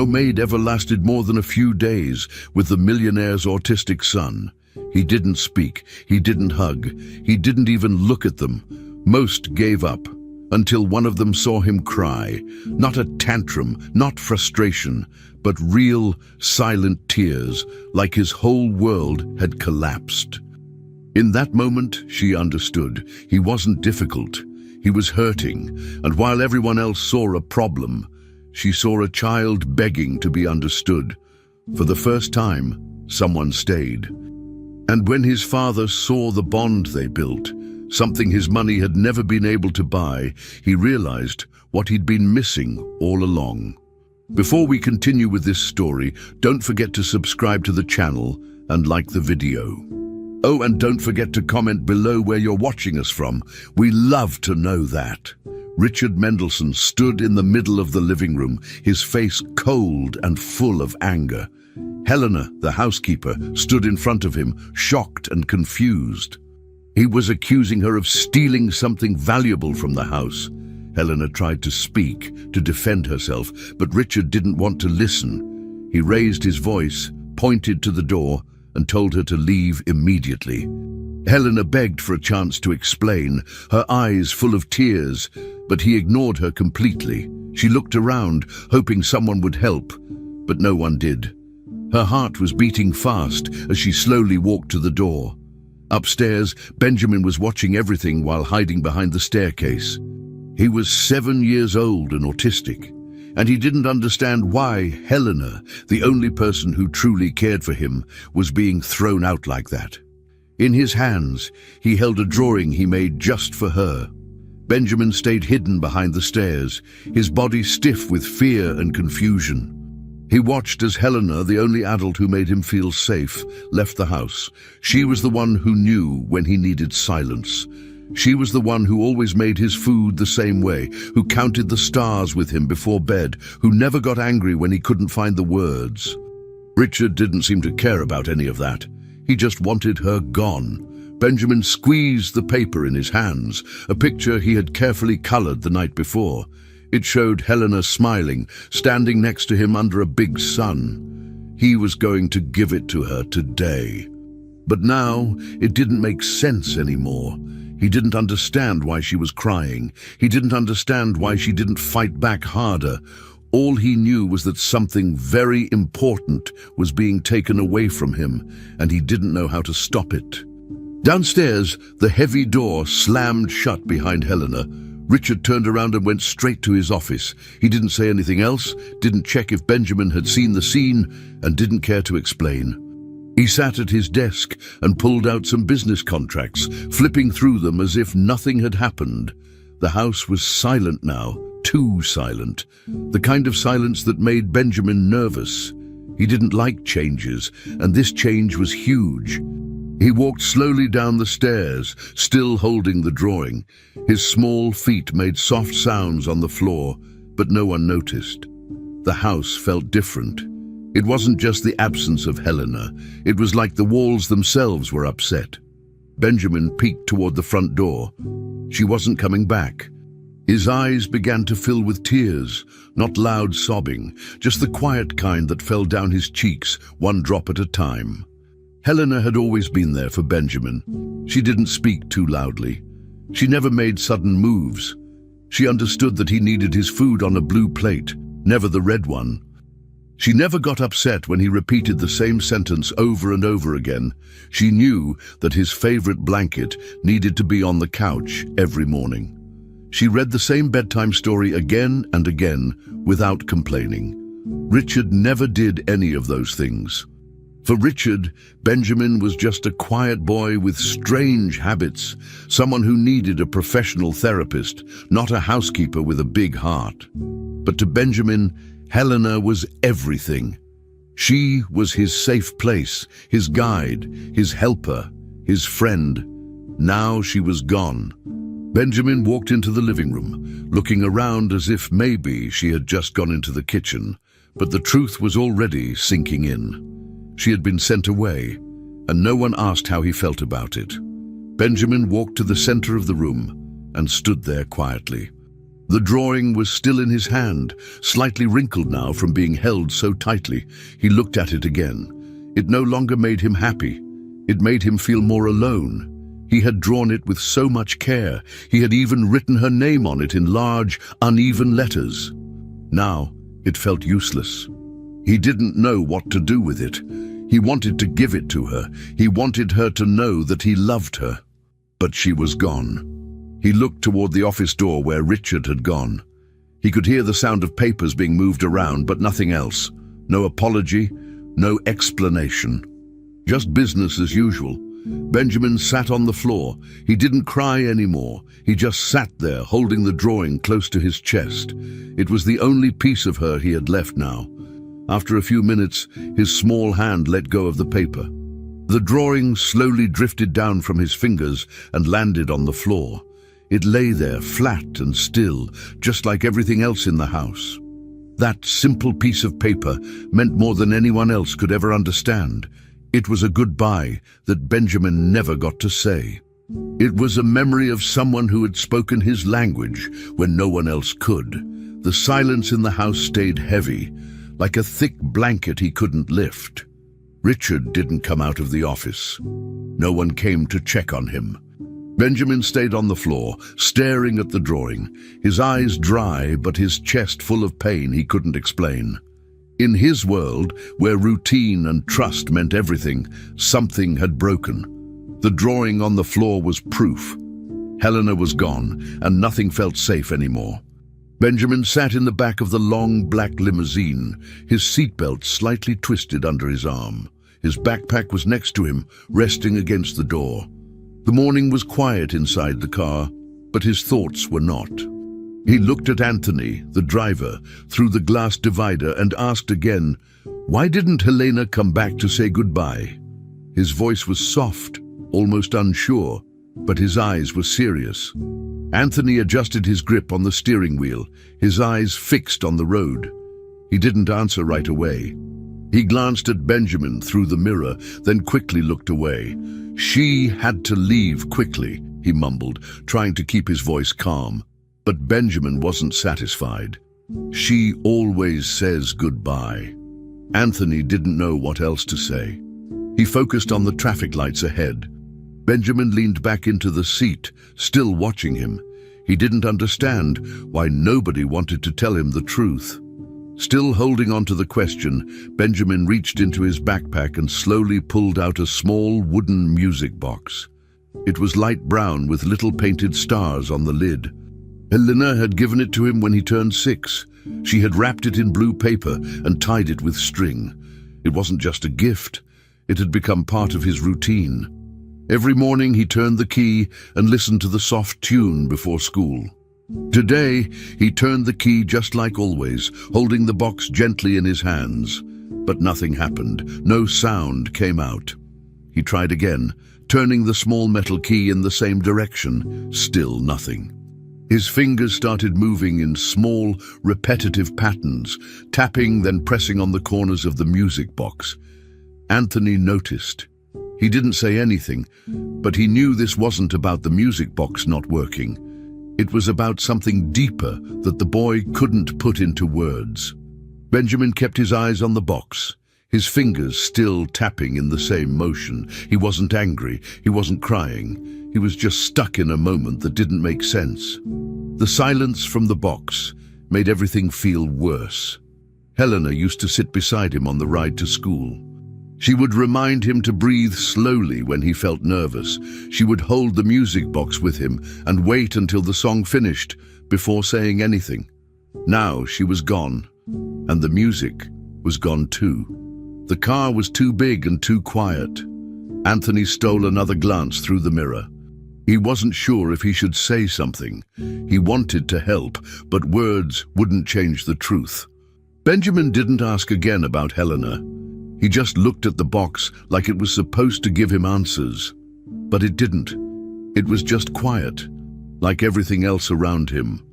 No maid ever lasted more than a few days with the millionaire's autistic son. He didn't speak, he didn't hug, he didn't even look at them. Most gave up, until one of them saw him cry. Not a tantrum, not frustration, but real, silent tears, like his whole world had collapsed. In that moment, she understood. He wasn't difficult. He was hurting, and while everyone else saw a problem, she saw a child begging to be understood. For the first time, someone stayed. And when his father saw the bond they built, something his money had never been able to buy, he realized what he'd been missing all along. Before we continue with this story, don't forget to subscribe to the channel and like the video. Oh, and don't forget to comment below where you're watching us from. We love to know that. Richard Mendelsohn stood in the middle of the living room, his face cold and full of anger. Helena, the housekeeper, stood in front of him, shocked and confused. He was accusing her of stealing something valuable from the house. Helena tried to speak, to defend herself, but Richard didn't want to listen. He raised his voice, pointed to the door, and told her to leave immediately. Helena begged for a chance to explain, her eyes full of tears, but he ignored her completely. She looked around, hoping someone would help, but no one did. Her heart was beating fast as she slowly walked to the door. Upstairs, Benjamin was watching everything while hiding behind the staircase. He was 7 years old and autistic, and he didn't understand why Helena, the only person who truly cared for him, was being thrown out like that. In his hands, he held a drawing he made just for her. Benjamin stayed hidden behind the stairs, his body stiff with fear and confusion. He watched as Helena, the only adult who made him feel safe, left the house. She was the one who knew when he needed silence. She was the one who always made his food the same way, who counted the stars with him before bed, who never got angry when he couldn't find the words. Richard didn't seem to care about any of that. He just wanted her gone. Benjamin squeezed the paper in his hands, a picture he had carefully colored the night before. It showed Helena smiling, standing next to him under a big sun. He was going to give it to her today. But now, it didn't make sense anymore. He didn't understand why she was crying. He didn't understand why she didn't fight back harder. All he knew was that something very important was being taken away from him, and he didn't know how to stop it. Downstairs, the heavy door slammed shut behind Helena. Richard turned around and went straight to his office. He didn't say anything else, didn't check if Benjamin had seen the scene, and didn't care to explain. He sat at his desk and pulled out some business contracts, flipping through them as if nothing had happened. The house was silent now, too silent. The kind of silence that made Benjamin nervous. He didn't like changes, and this change was huge. He walked slowly down the stairs, still holding the drawing. His small feet made soft sounds on the floor, but no one noticed. The house felt different. It wasn't just the absence of Helena. It was like the walls themselves were upset. Benjamin peeked toward the front door. She wasn't coming back. His eyes began to fill with tears, not loud sobbing, just the quiet kind that fell down his cheeks, one drop at a time. Helena had always been there for Benjamin. She didn't speak too loudly. She never made sudden moves. She understood that he needed his food on a blue plate, never the red one. She never got upset when he repeated the same sentence over and over again. She knew that his favorite blanket needed to be on the couch every morning. She read the same bedtime story again and again without complaining. Richard never did any of those things. For Richard, Benjamin was just a quiet boy with strange habits, someone who needed a professional therapist, not a housekeeper with a big heart. But to Benjamin, Helena was everything. She was his safe place, his guide, his helper, his friend. Now she was gone. Benjamin walked into the living room, looking around as if maybe she had just gone into the kitchen, but the truth was already sinking in. She had been sent away, and no one asked how he felt about it. Benjamin walked to the center of the room and stood there quietly. The drawing was still in his hand, slightly wrinkled now from being held so tightly. He looked at it again. It no longer made him happy. It made him feel more alone. He had drawn it with so much care. He had even written her name on it in large, uneven letters. Now, it felt useless. He didn't know what to do with it. He wanted to give it to her. He wanted her to know that he loved her. But she was gone. He looked toward the office door where Richard had gone. He could hear the sound of papers being moved around, but nothing else. No apology, no explanation. Just business as usual. Benjamin sat on the floor. He didn't cry anymore. He just sat there, holding the drawing close to his chest. It was the only piece of her he had left now. After a few minutes, his small hand let go of the paper. The drawing slowly drifted down from his fingers and landed on the floor. It lay there, flat and still, just like everything else in the house. That simple piece of paper meant more than anyone else could ever understand. It was a goodbye that Benjamin never got to say. It was a memory of someone who had spoken his language when no one else could. The silence in the house stayed heavy, like a thick blanket he couldn't lift. Richard didn't come out of the office. No one came to check on him. Benjamin stayed on the floor, staring at the drawing, his eyes dry but his chest full of pain he couldn't explain. In his world, where routine and trust meant everything, something had broken. The drawing on the floor was proof. Helena was gone, and nothing felt safe anymore. Benjamin sat in the back of the long black limousine, his seatbelt slightly twisted under his arm. His backpack was next to him, resting against the door. The morning was quiet inside the car, but his thoughts were not. He looked at Anthony, the driver, through the glass divider and asked again, why didn't Helena come back to say goodbye? His voice was soft, almost unsure, but his eyes were serious. Anthony adjusted his grip on the steering wheel, his eyes fixed on the road. He didn't answer right away. He glanced at Benjamin through the mirror, then quickly looked away. She had to leave quickly, he mumbled, trying to keep his voice calm. But Benjamin wasn't satisfied. She always says goodbye. Anthony didn't know what else to say. He focused on the traffic lights ahead. Benjamin leaned back into the seat, still watching him. He didn't understand why nobody wanted to tell him the truth. Still holding on to the question, Benjamin reached into his backpack and slowly pulled out a small wooden music box. It was light brown with little painted stars on the lid. Helena had given it to him when he turned 6. She had wrapped it in blue paper and tied it with string. It wasn't just a gift. It had become part of his routine. Every morning he turned the key and listened to the soft tune before school. Today, he turned the key just like always, holding the box gently in his hands. But nothing happened. No sound came out. He tried again, turning the small metal key in the same direction. Still nothing. His fingers started moving in small, repetitive patterns, tapping, then pressing on the corners of the music box. Anthony noticed. He didn't say anything, but he knew this wasn't about the music box not working. It was about something deeper that the boy couldn't put into words. Benjamin kept his eyes on the box, his fingers still tapping in the same motion. He wasn't angry, he wasn't crying. He was just stuck in a moment that didn't make sense. The silence from the box made everything feel worse. Helena used to sit beside him on the ride to school. She would remind him to breathe slowly when he felt nervous. She would hold the music box with him and wait until the song finished before saying anything. Now she was gone, and the music was gone too. The car was too big and too quiet. Anthony stole another glance through the mirror. He wasn't sure if he should say something. He wanted to help, but words wouldn't change the truth. Benjamin didn't ask again about Helena. He just looked at the box like it was supposed to give him answers. But it didn't. It was just quiet, like everything else around him.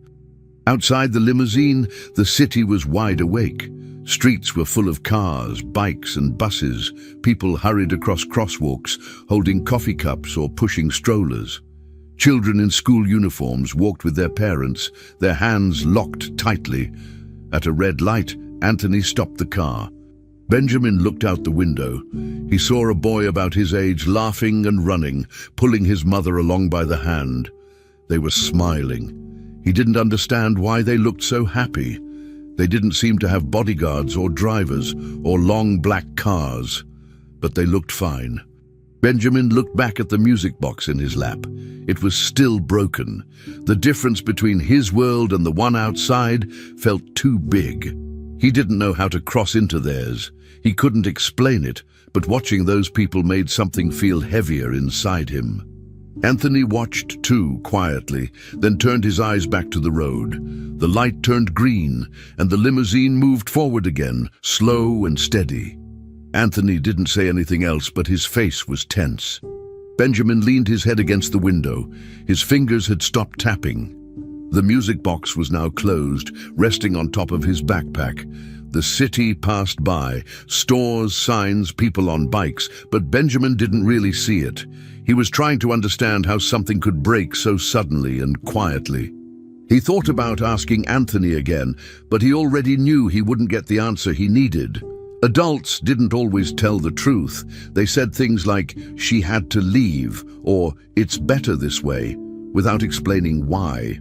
Outside the limousine, the city was wide awake. Streets were full of cars, bikes and buses. People hurried across crosswalks, holding coffee cups or pushing strollers. Children in school uniforms walked with their parents, their hands locked tightly. At a red light, Anthony stopped the car. Benjamin looked out the window. He saw a boy about his age laughing and running, pulling his mother along by the hand. They were smiling. He didn't understand why they looked so happy. They didn't seem to have bodyguards or drivers or long black cars, but they looked fine. Benjamin looked back at the music box in his lap. It was still broken. The difference between his world and the one outside felt too big. He didn't know how to cross into theirs. He couldn't explain it, but watching those people made something feel heavier inside him. Anthony watched too, quietly, then turned his eyes back to the road. The light turned green, and the limousine moved forward again, slow and steady. Anthony didn't say anything else, but his face was tense. Benjamin leaned his head against the window. His fingers had stopped tapping. The music box was now closed, resting on top of his backpack. The city passed by, stores, signs, people on bikes, but Benjamin didn't really see it. He was trying to understand how something could break so suddenly and quietly. He thought about asking Anthony again, but he already knew he wouldn't get the answer he needed. Adults didn't always tell the truth. They said things like, "She had to leave," or "It's better this way," without explaining why.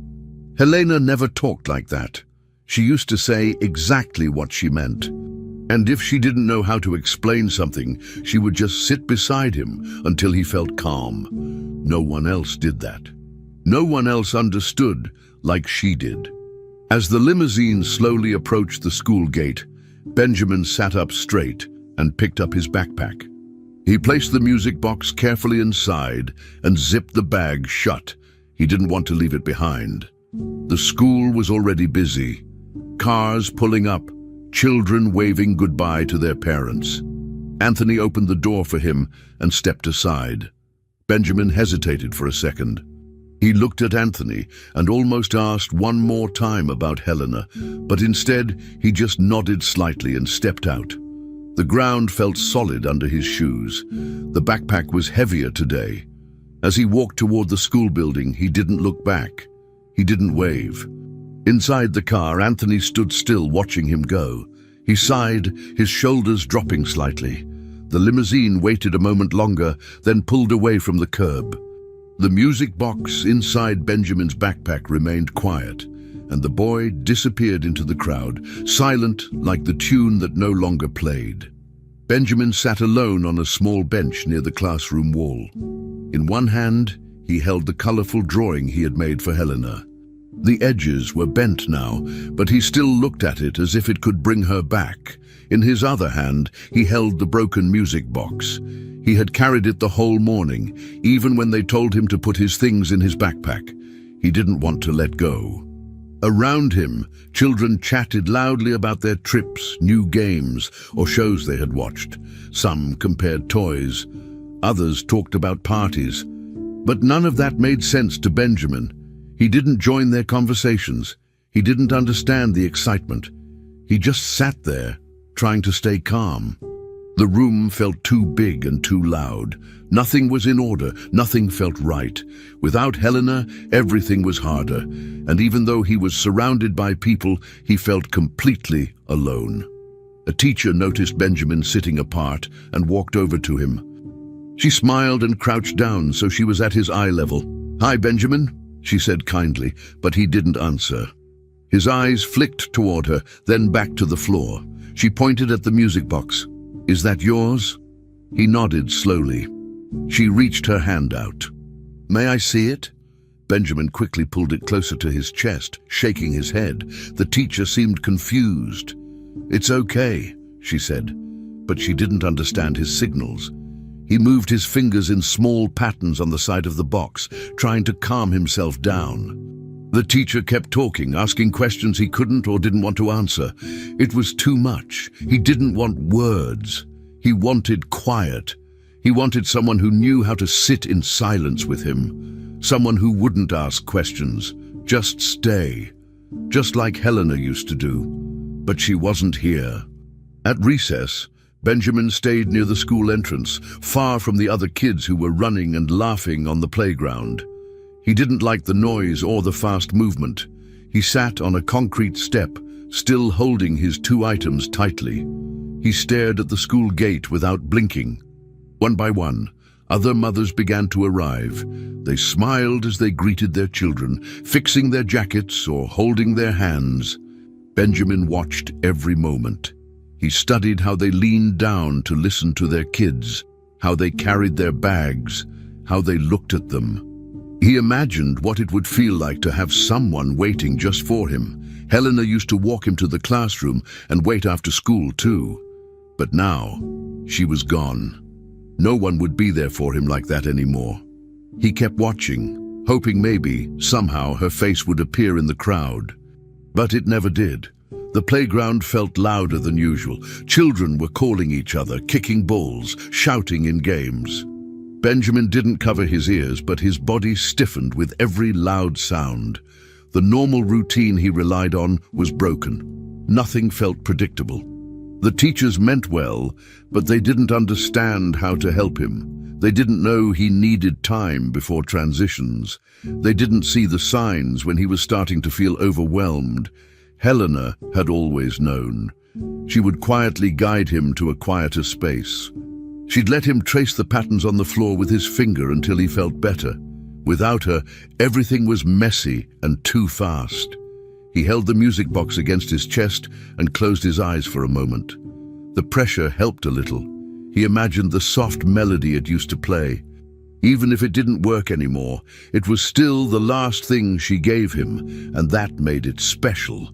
Helena never talked like that. She used to say exactly what she meant. And if she didn't know how to explain something, she would just sit beside him until he felt calm. No one else did that. No one else understood like she did. As the limousine slowly approached the school gate, Benjamin sat up straight and picked up his backpack. He placed the music box carefully inside and zipped the bag shut. He didn't want to leave it behind. The school was already busy. Cars pulling up, children waving goodbye to their parents. Anthony opened the door for him and stepped aside. Benjamin hesitated for a second. He looked at Anthony and almost asked one more time about Helena, but instead he just nodded slightly and stepped out. The ground felt solid under his shoes. The backpack was heavier today. As he walked toward the school building, he didn't look back. He didn't wave. Inside the car, Anthony stood still, watching him go. He sighed, his shoulders dropping slightly. The limousine waited a moment longer, then pulled away from the curb. The music box inside Benjamin's backpack remained quiet, and the boy disappeared into the crowd, silent like the tune that no longer played. Benjamin sat alone on a small bench near the classroom wall. In one hand, he held the colorful drawing he had made for Helena. The edges were bent now, but he still looked at it as if it could bring her back. In his other hand, he held the broken music box. He had carried it the whole morning, even when they told him to put his things in his backpack. He didn't want to let go. Around him, children chatted loudly about their trips, new games, or shows they had watched. Some compared toys. Others talked about parties. But none of that made sense to Benjamin. He didn't join their conversations. He didn't understand the excitement. He just sat there, trying to stay calm. The room felt too big and too loud. Nothing was in order, nothing felt right. Without Helena, everything was harder, and even though he was surrounded by people, he felt completely alone. A teacher noticed Benjamin sitting apart and walked over to him. She smiled and crouched down so she was at his eye level. "Hi, Benjamin," she said kindly, but he didn't answer. His eyes flicked toward her, then back to the floor. She pointed at the music box. "Is that yours?" He nodded slowly. She reached her hand out. "May I see it?" Benjamin quickly pulled it closer to his chest, shaking his head. The teacher seemed confused. "It's okay," she said, but she didn't understand his signals. He moved his fingers in small patterns on the side of the box, trying to calm himself down. The teacher kept talking, asking questions he couldn't or didn't want to answer. It was too much. He didn't want words. He wanted quiet. He wanted someone who knew how to sit in silence with him. Someone who wouldn't ask questions, just stay. Just like Helena used to do. But she wasn't here. At recess, Benjamin stayed near the school entrance, far from the other kids who were running and laughing on the playground. He didn't like the noise or the fast movement. He sat on a concrete step, still holding his 2 items tightly. He stared at the school gate without blinking. One by one, other mothers began to arrive. They smiled as they greeted their children, fixing their jackets or holding their hands. Benjamin watched every moment. He studied how they leaned down to listen to their kids, how they carried their bags, how they looked at them. He imagined what it would feel like to have someone waiting just for him. Helena used to walk him to the classroom and wait after school too. But now, she was gone. No one would be there for him like that anymore. He kept watching, hoping maybe, somehow, her face would appear in the crowd. But it never did. The playground felt louder than usual. Children were calling each other, kicking balls, shouting in games. Benjamin didn't cover his ears, but his body stiffened with every loud sound. The normal routine he relied on was broken. Nothing felt predictable. The teachers meant well, but they didn't understand how to help him. They didn't know he needed time before transitions. They didn't see the signs when he was starting to feel overwhelmed. Helena had always known. She would quietly guide him to a quieter space. She'd let him trace the patterns on the floor with his finger until he felt better. Without her, everything was messy and too fast. He held the music box against his chest and closed his eyes for a moment. The pressure helped a little. He imagined the soft melody it used to play. Even if it didn't work anymore, it was still the last thing she gave him, and that made it special.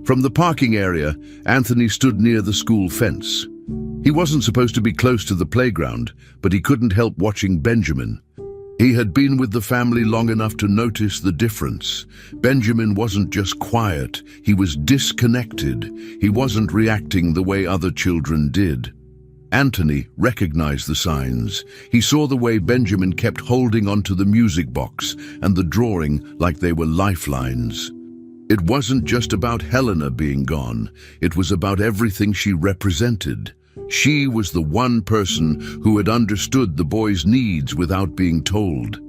From the parking area, Anthony stood near the school fence. He wasn't supposed to be close to the playground, but he couldn't help watching Benjamin. He had been with the family long enough to notice the difference. Benjamin wasn't just quiet, he was disconnected. He wasn't reacting the way other children did. Anthony recognized the signs. He saw the way Benjamin kept holding onto the music box and the drawing like they were lifelines. It wasn't just about Helena being gone, it was about everything she represented. She was the one person who had understood the boy's needs without being told.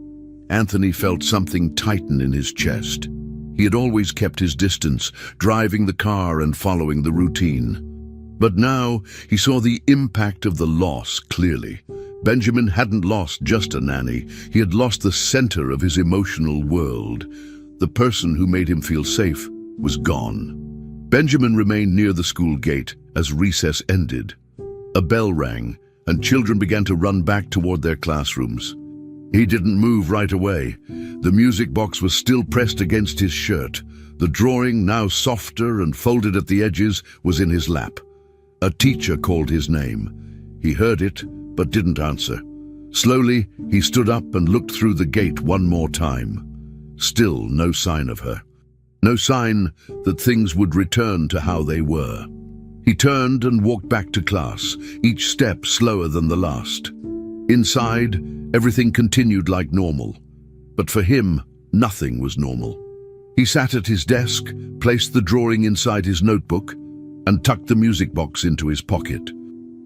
Anthony felt something tighten in his chest. He had always kept his distance, driving the car and following the routine. But now he saw the impact of the loss clearly. Benjamin hadn't lost just a nanny, he had lost the center of his emotional world. The person who made him feel safe was gone. Benjamin remained near the school gate as recess ended. A bell rang, and children began to run back toward their classrooms. He didn't move right away. The music box was still pressed against his shirt. The drawing, now softer and folded at the edges, was in his lap. A teacher called his name. He heard it, but didn't answer. Slowly, he stood up and looked through the gate one more time. Still no sign of her. No sign that things would return to how they were. He turned and walked back to class, each step slower than the last. Inside, everything continued like normal. But for him, nothing was normal. He sat at his desk, placed the drawing inside his notebook, and tucked the music box into his pocket.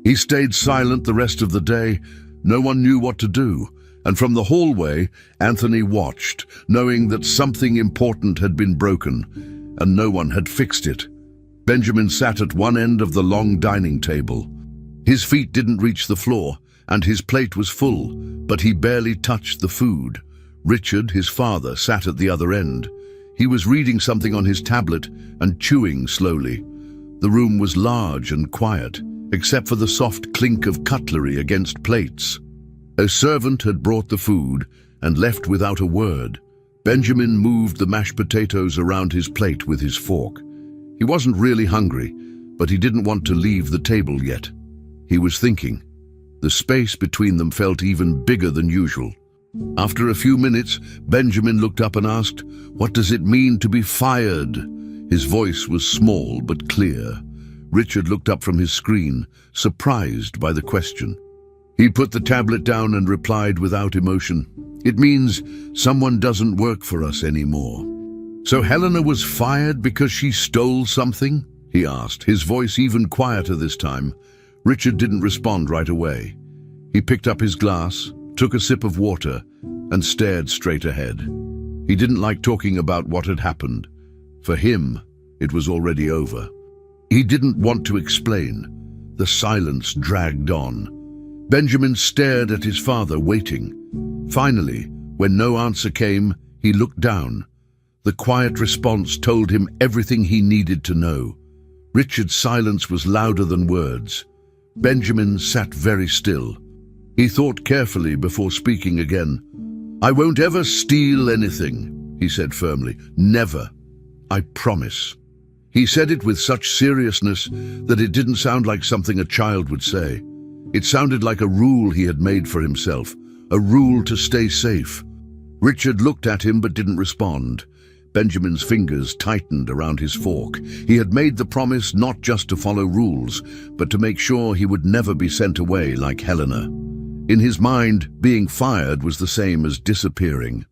He stayed silent the rest of the day. No one knew what to do. And from the hallway, Anthony watched, knowing that something important had been broken, and no one had fixed it. Benjamin sat at one end of the long dining table. His feet didn't reach the floor, and his plate was full, but he barely touched the food. Richard, his father, sat at the other end. He was reading something on his tablet and chewing slowly. The room was large and quiet, except for the soft clink of cutlery against plates. A servant had brought the food and left without a word. Benjamin moved the mashed potatoes around his plate with his fork. He wasn't really hungry, but he didn't want to leave the table yet. He was thinking. The space between them felt even bigger than usual. After a few minutes, Benjamin looked up and asked, "What does it mean to be fired?" His voice was small but clear. Richard looked up from his screen, surprised by the question. He put the tablet down and replied without emotion, "It means someone doesn't work for us anymore." "So Helena was fired because she stole something?" he asked, his voice even quieter this time. Richard didn't respond right away. He picked up his glass, took a sip of water, and stared straight ahead. He didn't like talking about what had happened. For him, it was already over. He didn't want to explain. The silence dragged on. Benjamin stared at his father, waiting. Finally, when no answer came, he looked down. The quiet response told him everything he needed to know. Richard's silence was louder than words. Benjamin sat very still. He thought carefully before speaking again. "I won't ever steal anything," he said firmly. "Never. I promise." He said it with such seriousness that it didn't sound like something a child would say. It sounded like a rule he had made for himself, a rule to stay safe. Richard looked at him but didn't respond. Benjamin's fingers tightened around his fork. He had made the promise not just to follow rules, but to make sure he would never be sent away like Helena. In his mind, being fired was the same as disappearing.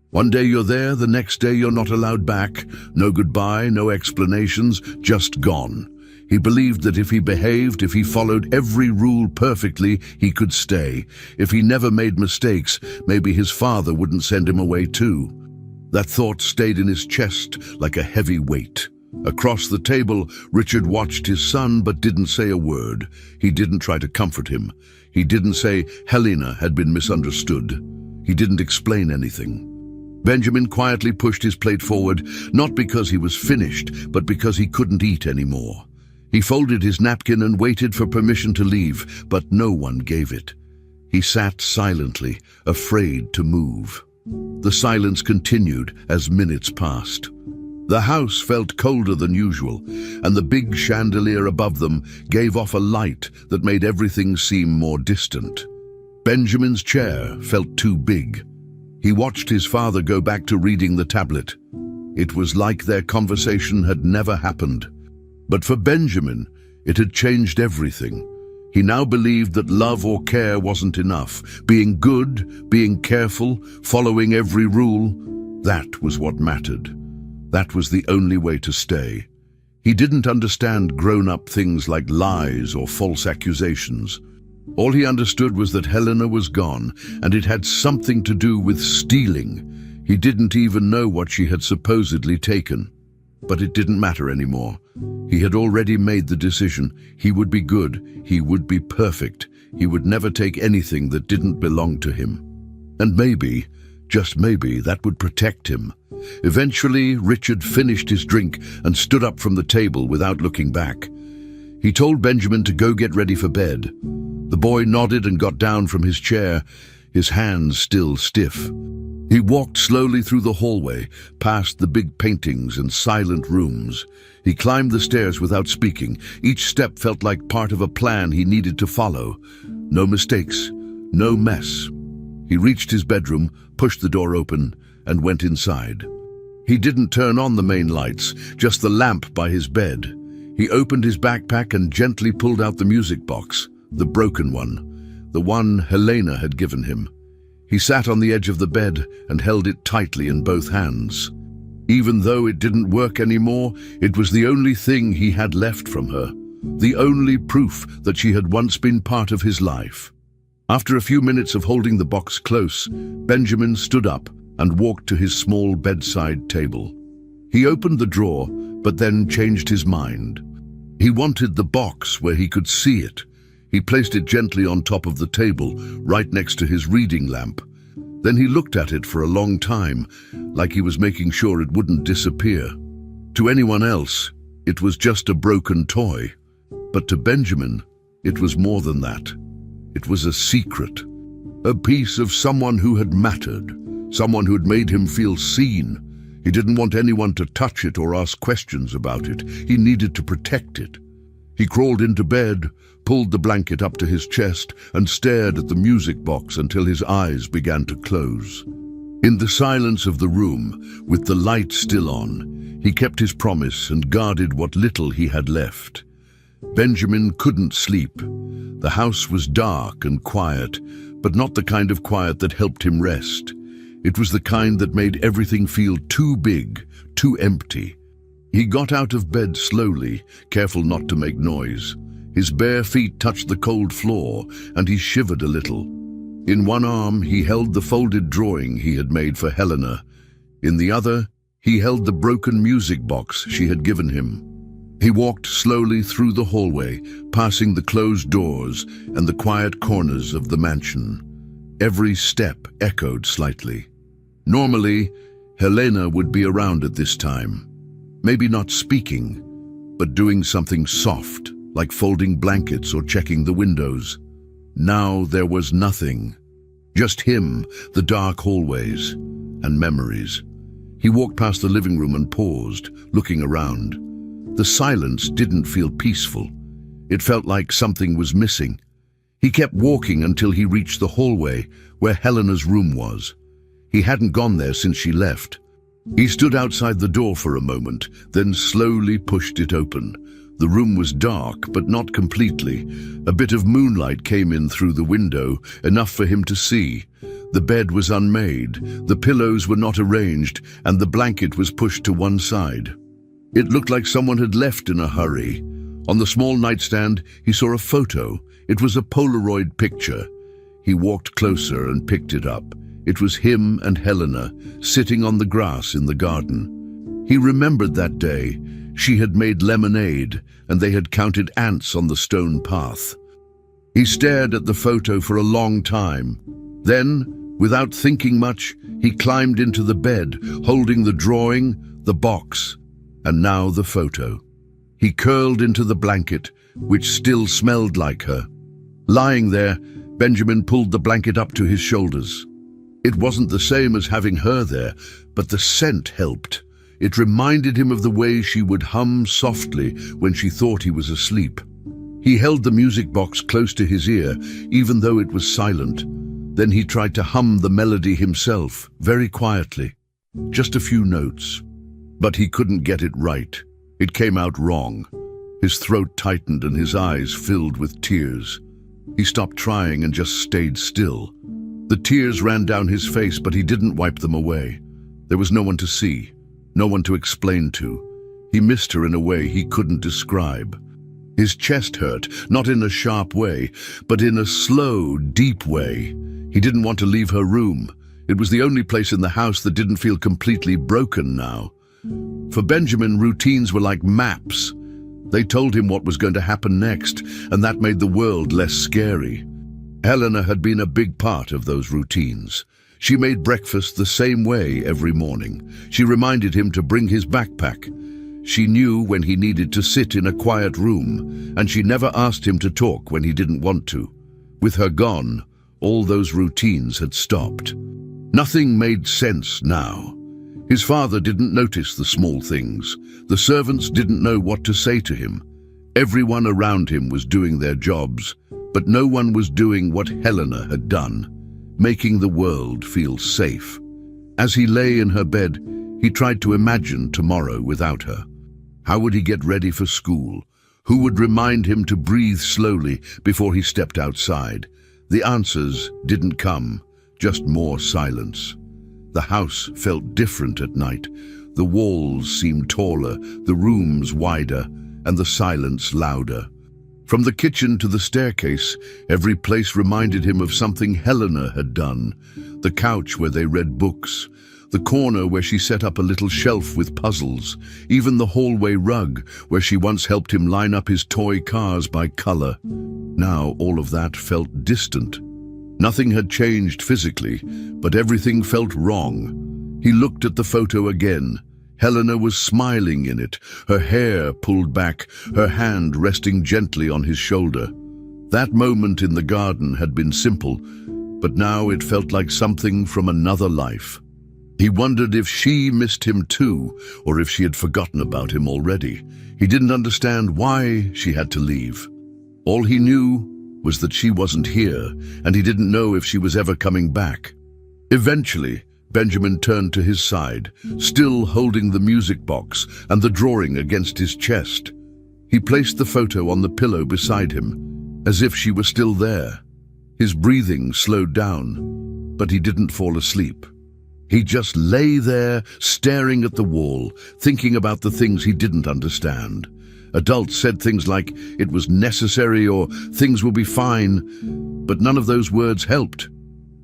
One day you're there, the next day you're not allowed back. No goodbye, no explanations, just gone. He believed that if he behaved, if he followed every rule perfectly, he could stay. If he never made mistakes, maybe his father wouldn't send him away too. That thought stayed in his chest like a heavy weight. Across the table, Richard watched his son but didn't say a word. He didn't try to comfort him. He didn't say Helena had been misunderstood. He didn't explain anything. Benjamin quietly pushed his plate forward, not because he was finished, but because he couldn't eat anymore. He folded his napkin and waited for permission to leave, but no one gave it. He sat silently, afraid to move. The silence continued as minutes passed. The house felt colder than usual, and the big chandelier above them gave off a light that made everything seem more distant. Benjamin's chair felt too big. He watched his father go back to reading the tablet. It was like their conversation had never happened. But for Benjamin, it had changed everything. He now believed that love or care wasn't enough. Being good, being careful, following every rule, that was what mattered. That was the only way to stay. He didn't understand grown-up things like lies or false accusations. All he understood was that Helena was gone, and it had something to do with stealing. He didn't even know what she had supposedly taken. But it didn't matter anymore. He had already made the decision. He would be good. He would be perfect. He would never take anything that didn't belong to him. And maybe, just maybe, that would protect him. Eventually, Richard finished his drink and stood up from the table without looking back. He told Benjamin to go get ready for bed. The boy nodded and got down from his chair, his hands still stiff. He walked slowly through the hallway, past the big paintings and silent rooms. He climbed the stairs without speaking. Each step felt like part of a plan he needed to follow. No mistakes, no mess. He reached his bedroom, pushed the door open, and went inside. He didn't turn on the main lights, just the lamp by his bed. He opened his backpack and gently pulled out the music box, the broken one, the one Helena had given him. He sat on the edge of the bed and held it tightly in both hands. Even though it didn't work anymore, it was the only thing he had left from her, the only proof that she had once been part of his life. After a few minutes of holding the box close, Benjamin stood up and walked to his small bedside table. He opened the drawer, but then changed his mind. He wanted the box where he could see it. He placed it gently on top of the table, right next to his reading lamp. Then he looked at it for a long time, like he was making sure it wouldn't disappear. To anyone else, it was just a broken toy. But to Benjamin, it was more than that. It was a secret, a piece of someone who had mattered, someone who had made him feel seen. He didn't want anyone to touch it or ask questions about it. He needed to protect it. He crawled into bed, pulled the blanket up to his chest, and stared at the music box until his eyes began to close. In the silence of the room, with the light still on, he kept his promise and guarded what little he had left. Benjamin couldn't sleep. The house was dark and quiet, but not the kind of quiet that helped him rest. It was the kind that made everything feel too big, too empty. He got out of bed slowly, careful not to make noise. His bare feet touched the cold floor, and he shivered a little. In one arm, he held the folded drawing he had made for Helena. In the other, he held the broken music box she had given him. He walked slowly through the hallway, passing the closed doors and the quiet corners of the mansion. Every step echoed slightly. Normally, Helena would be around at this time. Maybe not speaking, but doing something soft, like folding blankets or checking the windows. Now there was nothing. Just him, the dark hallways, and memories. He walked past the living room and paused, looking around. The silence didn't feel peaceful. It felt like something was missing. He kept walking until he reached the hallway where Helena's room was. He hadn't gone there since she left. He stood outside the door for a moment, then slowly pushed it open. The room was dark, but not completely. A bit of moonlight came in through the window, enough for him to see. The bed was unmade, the pillows were not arranged, and the blanket was pushed to one side. It looked like someone had left in a hurry. On the small nightstand, he saw a photo. It was a Polaroid picture. He walked closer and picked it up. It was him and Helena, sitting on the grass in the garden. He remembered that day. She had made lemonade, and they had counted ants on the stone path. He stared at the photo for a long time. Then, without thinking much, he climbed into the bed, holding the drawing, the box, and now the photo. He curled into the blanket, which still smelled like her. Lying there, Benjamin pulled the blanket up to his shoulders. It wasn't the same as having her there, but the scent helped. It reminded him of the way she would hum softly when she thought he was asleep. He held the music box close to his ear, even though it was silent. Then he tried to hum the melody himself, very quietly. Just a few notes. But he couldn't get it right. It came out wrong. His throat tightened and his eyes filled with tears. He stopped trying and just stayed still. The tears ran down his face, but he didn't wipe them away. There was no one to see, no one to explain to. He missed her in a way he couldn't describe. His chest hurt, not in a sharp way, but in a slow, deep way. He didn't want to leave her room. It was the only place in the house that didn't feel completely broken now. For Benjamin, routines were like maps. They told him what was going to happen next, and that made the world less scary. Helena had been a big part of those routines. She made breakfast the same way every morning. She reminded him to bring his backpack. She knew when he needed to sit in a quiet room, and she never asked him to talk when he didn't want to. With her gone, all those routines had stopped. Nothing made sense now. His father didn't notice the small things. The servants didn't know what to say to him. Everyone around him was doing their jobs, but no one was doing what Helena had done, making the world feel safe. As he lay in her bed, he tried to imagine tomorrow without her. How would he get ready for school? Who would remind him to breathe slowly before he stepped outside? The answers didn't come, just more silence. The house felt different at night. The walls seemed taller, the rooms wider, and the silence louder. From the kitchen to the staircase, every place reminded him of something Helena had done. The couch where they read books, the corner where she set up a little shelf with puzzles, even the hallway rug where she once helped him line up his toy cars by color. Now all of that felt distant. Nothing had changed physically, but everything felt wrong. He looked at the photo again. Helena was smiling in it, her hair pulled back, her hand resting gently on his shoulder. That moment in the garden had been simple, but now it felt like something from another life. He wondered if she missed him too, or if she had forgotten about him already. He didn't understand why she had to leave. All he knew was that she wasn't here, and he didn't know if she was ever coming back. Eventually, Benjamin turned to his side, still holding the music box and the drawing against his chest. He placed the photo on the pillow beside him, as if she were still there. His breathing slowed down, but he didn't fall asleep. He just lay there, staring at the wall, thinking about the things he didn't understand. Adults said things like, "It was necessary," or "Things will be fine," but none of those words helped.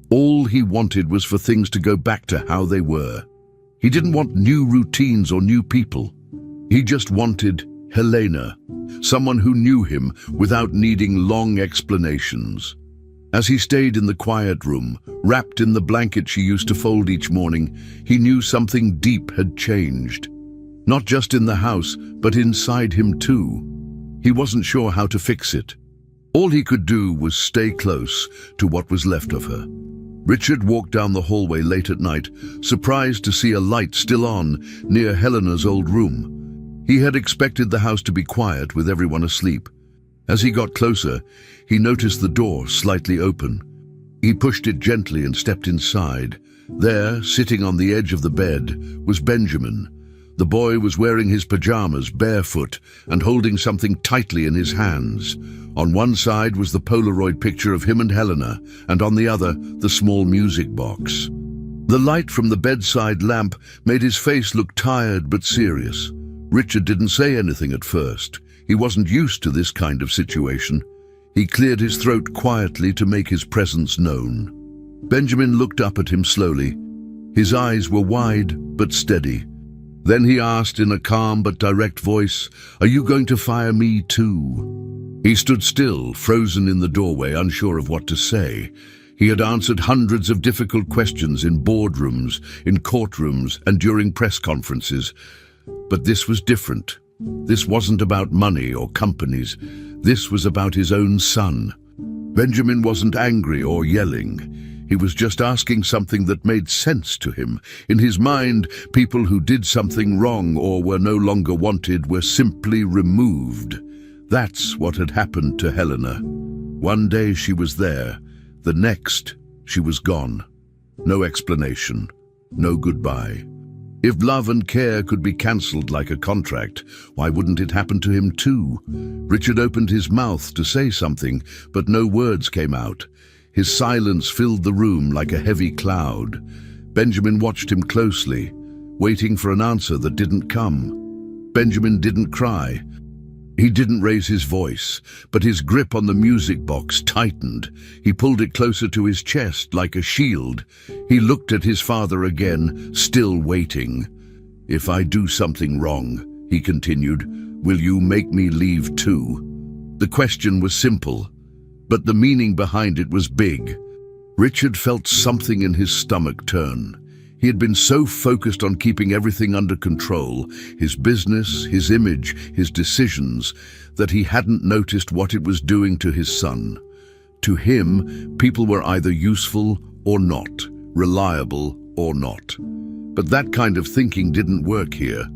All he wanted was for things to go back to how they were. He didn't want new routines or new people. He just wanted Helena, someone who knew him without needing long explanations. As he stayed in the quiet room, wrapped in the blanket she used to fold each morning, he knew something deep had changed. Not just in the house, but inside him too. He wasn't sure how to fix it. All he could do was stay close to what was left of her. Richard walked down the hallway late at night, surprised to see a light still on near Helena's old room. He had expected the house to be quiet with everyone asleep. As he got closer, he noticed the door slightly open. He pushed it gently and stepped inside. There, sitting on the edge of the bed, was Benjamin. The boy was wearing his pajamas, barefoot, and holding something tightly in his hands. On one side was the Polaroid picture of him and Helena, and on the other, the small music box. The light from the bedside lamp made his face look tired but serious. Richard didn't say anything at first. He wasn't used to this kind of situation. He cleared his throat quietly to make his presence known. Benjamin looked up at him slowly. His eyes were wide but steady. Then he asked in a calm but direct voice, "Are you going to fire me too?" He stood still, frozen in the doorway, unsure of what to say. He had answered hundreds of difficult questions in boardrooms, in courtrooms, and during press conferences. But this was different. This wasn't about money or companies. This was about his own son. Benjamin wasn't angry or yelling. He was just asking something that made sense to him. In his mind, people who did something wrong or were no longer wanted were simply removed. That's what had happened to Helena. One day she was there. The next, she was gone. No explanation. No goodbye. If love and care could be cancelled like a contract, why wouldn't it happen to him too? Richard opened his mouth to say something, but no words came out. His silence filled the room like a heavy cloud. Benjamin watched him closely, waiting for an answer that didn't come. Benjamin didn't cry. He didn't raise his voice, but his grip on the music box tightened. He pulled it closer to his chest like a shield. He looked at his father again, still waiting. "If I do something wrong," he continued, "will you make me leave too?" The question was simple, but the meaning behind it was big. Richard felt something in his stomach turn. He had been so focused on keeping everything under control, his business, his image, his decisions, that he hadn't noticed what it was doing to his son. To him, people were either useful or not, reliable or not. But that kind of thinking didn't work here.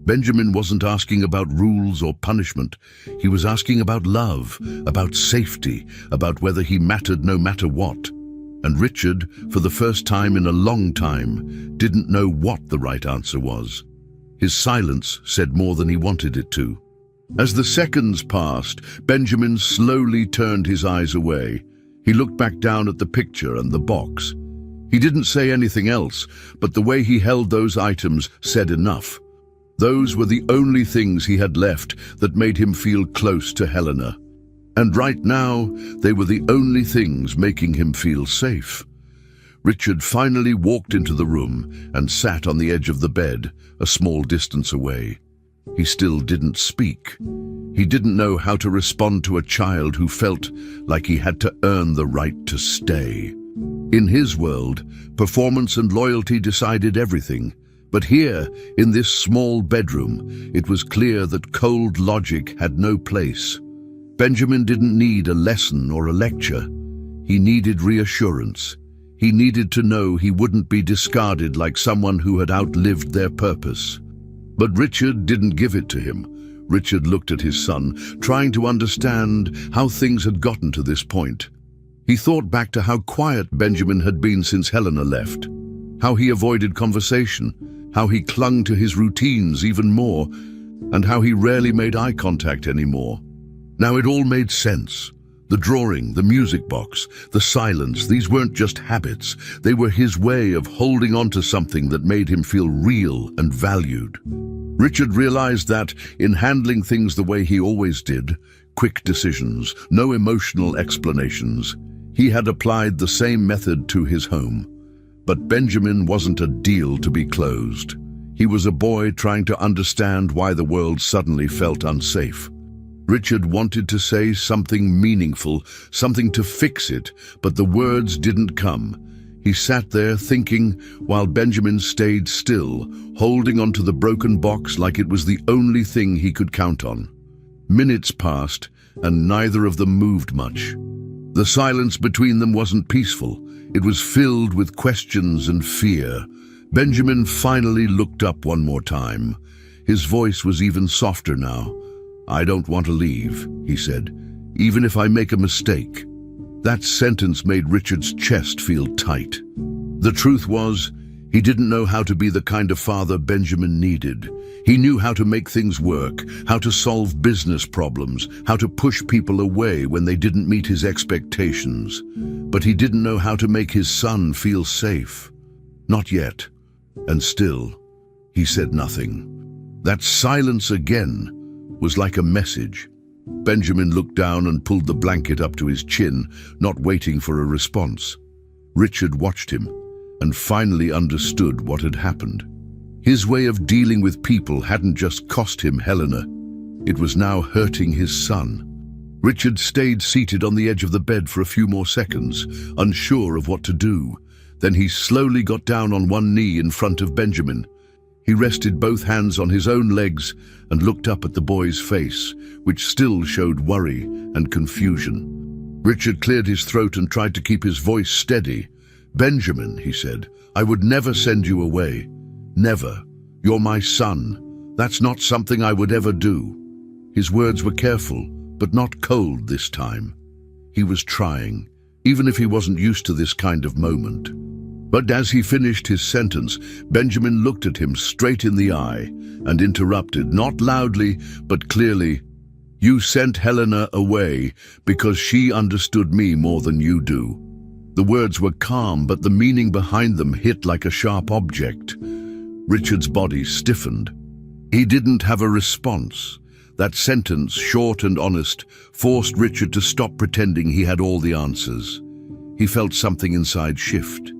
Benjamin wasn't asking about rules or punishment. He was asking about love, about safety, about whether he mattered no matter what. And Richard, for the first time in a long time, didn't know what the right answer was. His silence said more than he wanted it to. As the seconds passed, Benjamin slowly turned his eyes away. He looked back down at the picture and the box. He didn't say anything else, but the way he held those items said enough. Those were the only things he had left that made him feel close to Helena. And right now, they were the only things making him feel safe. Richard finally walked into the room and sat on the edge of the bed, a small distance away. He still didn't speak. He didn't know how to respond to a child who felt like he had to earn the right to stay. In his world, performance and loyalty decided everything. But here, in this small bedroom, it was clear that cold logic had no place. Benjamin didn't need a lesson or a lecture. He needed reassurance. He needed to know he wouldn't be discarded like someone who had outlived their purpose. But Richard didn't give it to him. Richard looked at his son, trying to understand how things had gotten to this point. He thought back to how quiet Benjamin had been since Helena left, how he avoided conversation, how he clung to his routines even more, and how he rarely made eye contact anymore. Now it all made sense. The drawing, the music box, the silence, these weren't just habits. They were his way of holding on to something that made him feel real and valued. Richard realized that, in handling things the way he always did, quick decisions, no emotional explanations, he had applied the same method to his home. But Benjamin wasn't a deal to be closed. He was a boy trying to understand why the world suddenly felt unsafe. Richard wanted to say something meaningful, something to fix it, but the words didn't come. He sat there thinking while Benjamin stayed still, holding onto the broken box like it was the only thing he could count on. Minutes passed, and neither of them moved much. The silence between them wasn't peaceful. It was filled with questions and fear. Benjamin finally looked up one more time. His voice was even softer now. "I don't want to leave," he said, "even if I make a mistake." That sentence made Richard's chest feel tight. The truth was, he didn't know how to be the kind of father Benjamin needed. He knew how to make things work, how to solve business problems, how to push people away when they didn't meet his expectations. But he didn't know how to make his son feel safe. Not yet. And still, he said nothing. That silence again was like a message. Benjamin looked down and pulled the blanket up to his chin, not waiting for a response. Richard watched him and finally understood what had happened. His way of dealing with people hadn't just cost him Helena. It was now hurting his son. Richard stayed seated on the edge of the bed for a few more seconds, unsure of what to do. Then he slowly got down on one knee in front of Benjamin. He rested both hands on his own legs and looked up at the boy's face, which still showed worry and confusion. Richard cleared his throat and tried to keep his voice steady. "Benjamin," he said, "I would never send you away. Never. You're my son. That's not something I would ever do." His words were careful, but not cold this time. He was trying, even if he wasn't used to this kind of moment. But as he finished his sentence, Benjamin looked at him straight in the eye and interrupted, not loudly, but clearly, "You sent Helena away because she understood me more than you do." The words were calm, but the meaning behind them hit like a sharp object. Richard's body stiffened. He didn't have a response. That sentence, short and honest, forced Richard to stop pretending he had all the answers. He felt something inside shift.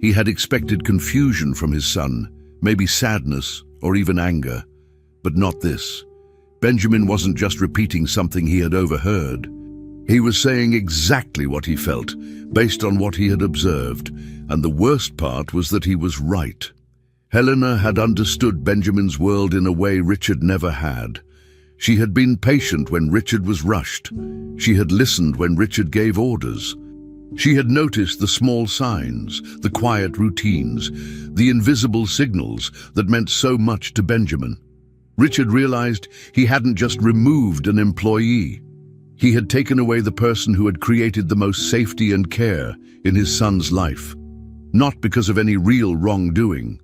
He had expected confusion from his son, maybe sadness or even anger. But not this. Benjamin wasn't just repeating something he had overheard. He was saying exactly what he felt, based on what he had observed, and the worst part was that he was right. Helena had understood Benjamin's world in a way Richard never had. She had been patient when Richard was rushed. She had listened when Richard gave orders. She had noticed the small signs, the quiet routines, the invisible signals that meant so much to Benjamin. Richard realized he hadn't just removed an employee. He had taken away the person who had created the most safety and care in his son's life. Not because of any real wrongdoing,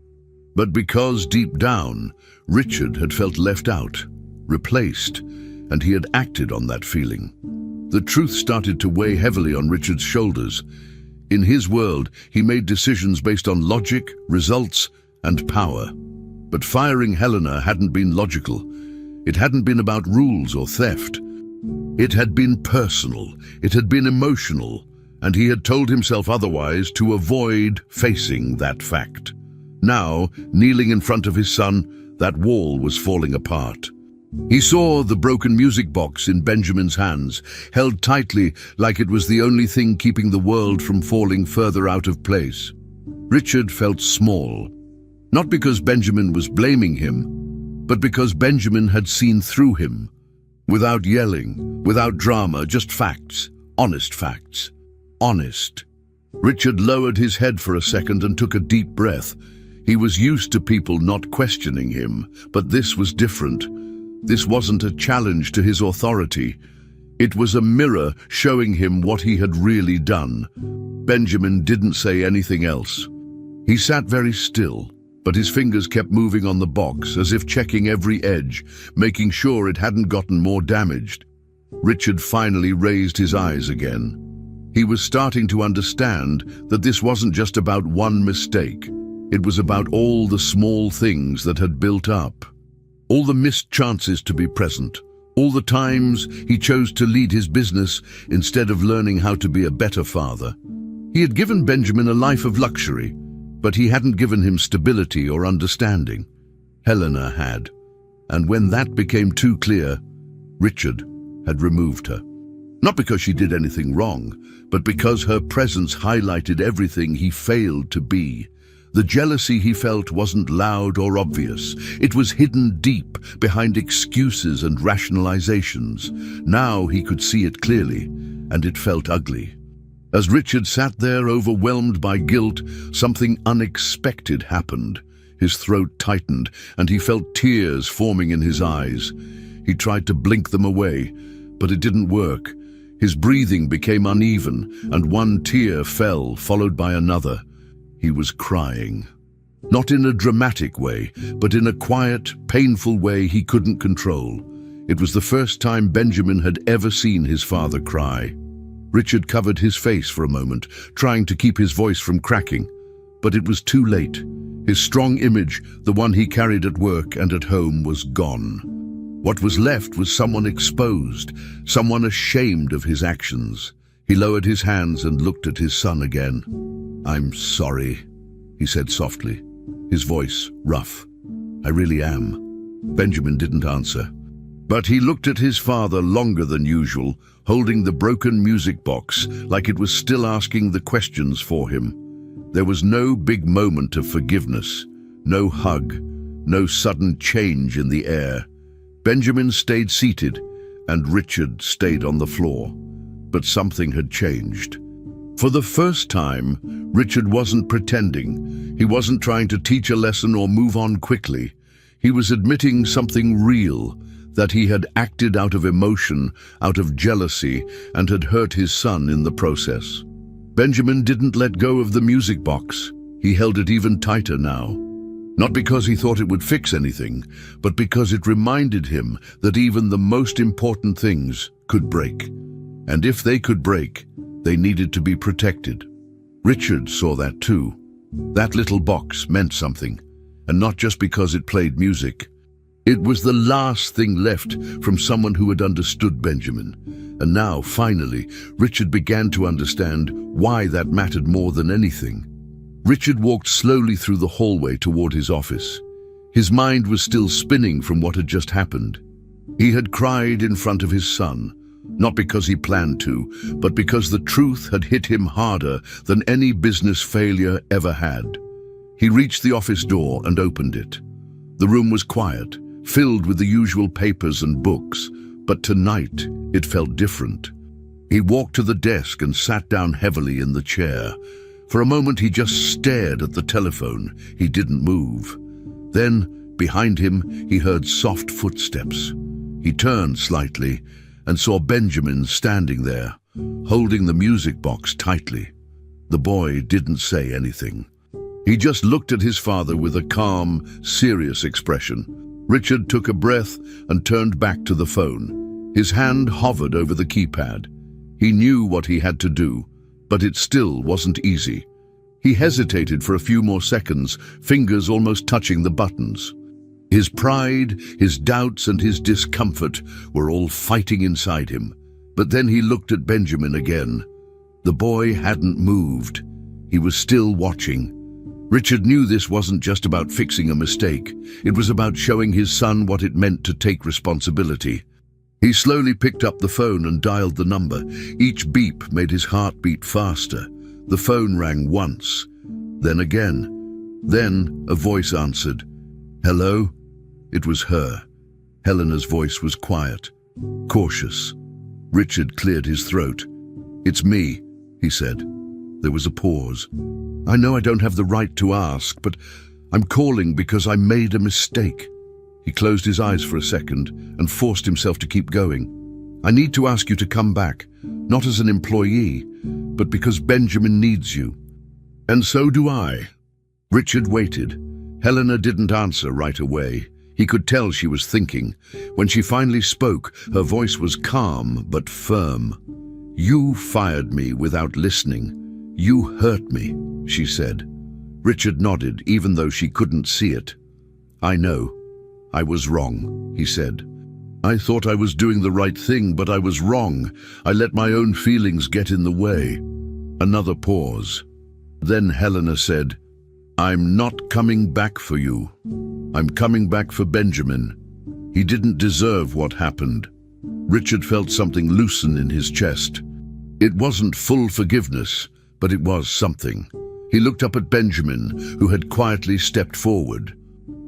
but because deep down, Richard had felt left out, replaced, and he had acted on that feeling. The truth started to weigh heavily on Richard's shoulders. In his world, he made decisions based on logic, results, and power. But firing Helena hadn't been logical. It hadn't been about rules or theft. It had been personal, it had been emotional, and he had told himself otherwise to avoid facing that fact. Now, kneeling in front of his son, that wall was falling apart. He saw the broken music box in Benjamin's hands, held tightly like it was the only thing keeping the world from falling further out of place. Richard felt small, not because Benjamin was blaming him, but because Benjamin had seen through him. Without yelling, without drama, just facts, honest facts. Honest. Richard lowered his head for a second and took a deep breath. He was used to people not questioning him, but this was different. This wasn't a challenge to his authority. It was a mirror showing him what he had really done. Benjamin didn't say anything else. He sat very still, but his fingers kept moving on the box as if checking every edge, making sure it hadn't gotten more damaged. Richard finally raised his eyes again. He was starting to understand that this wasn't just about one mistake. It was about all the small things that had built up. All the missed chances to be present, all the times he chose to lead his business instead of learning how to be a better father. He had given Benjamin a life of luxury, But he hadn't given him stability or understanding. Helena had. And when that became too clear, Richard had removed her. Not because she did anything wrong, but because her presence highlighted everything he failed to be. The jealousy he felt wasn't loud or obvious. It was hidden deep behind excuses and rationalizations. Now he could see it clearly, and it felt ugly. As Richard sat there overwhelmed by guilt, something unexpected happened. His throat tightened, and he felt tears forming in his eyes. He tried to blink them away, but it didn't work. His breathing became uneven, and one tear fell, followed by another. He was crying. Not in a dramatic way, but in a quiet, painful way he couldn't control. It was the first time Benjamin had ever seen his father cry. Richard covered his face for a moment, trying to keep his voice from cracking. But it was too late. His strong image, the one he carried at work and at home, was gone. What was left was someone exposed, someone ashamed of his actions. He lowered his hands and looked at his son again. "I'm sorry," he said softly, his voice rough. "I really am." Benjamin didn't answer. But he looked at his father longer than usual, holding the broken music box like it was still asking the questions for him. There was no big moment of forgiveness, no hug, no sudden change in the air. Benjamin stayed seated, and Richard stayed on the floor. But something had changed. For the first time, Richard wasn't pretending. He wasn't trying to teach a lesson or move on quickly. He was admitting something real, that he had acted out of emotion, out of jealousy, and had hurt his son in the process. Benjamin didn't let go of the music box. He held it even tighter now. Not because he thought it would fix anything, but because it reminded him that even the most important things could break. And if they could break, they needed to be protected. Richard saw that too. That little box meant something, and not just because it played music. It was the last thing left from someone who had understood Benjamin. And now, finally, Richard began to understand why that mattered more than anything. Richard walked slowly through the hallway toward his office. His mind was still spinning from what had just happened. He had cried in front of his son, not because he planned to, but because the truth had hit him harder than any business failure ever had. He reached the office door and opened it. The room was quiet, filled with the usual papers and books, but tonight it felt different. He walked to the desk and sat down heavily in the chair. For a moment he just stared at the telephone. He didn't move. Then, behind him, he heard soft footsteps. He turned slightly and saw Benjamin standing there, holding the music box tightly. The boy didn't say anything. He just looked at his father with a calm, serious expression. Richard took a breath and turned back to the phone. His hand hovered over the keypad. He knew what he had to do, but it still wasn't easy. He hesitated for a few more seconds, fingers almost touching the buttons. His pride, his doubts, and his discomfort were all fighting inside him. But then he looked at Benjamin again. The boy hadn't moved. He was still watching. Richard knew this wasn't just about fixing a mistake. It was about showing his son what it meant to take responsibility. He slowly picked up the phone and dialed the number. Each beep made his heart beat faster. The phone rang once, then again. Then a voice answered. "Hello?" It was her. Helena's voice was quiet, cautious. Richard cleared his throat. "It's me," he said. There was a pause. "I know I don't have the right to ask, but I'm calling because I made a mistake." He closed his eyes for a second and forced himself to keep going. "I need to ask you to come back, not as an employee, but because Benjamin needs you. And so do I." Richard waited. Helena didn't answer right away. He could tell she was thinking. When she finally spoke, her voice was calm but firm. "You fired me without listening. You hurt me," she said. Richard nodded, even though she couldn't see it. "I know. I was wrong," he said. "I thought I was doing the right thing, but I was wrong. I let my own feelings get in the way." Another pause. Then Helena said, "I'm not coming back for you. I'm coming back for Benjamin. He didn't deserve what happened." Richard felt something loosen in his chest. It wasn't full forgiveness, but it was something. He looked up at Benjamin, who had quietly stepped forward.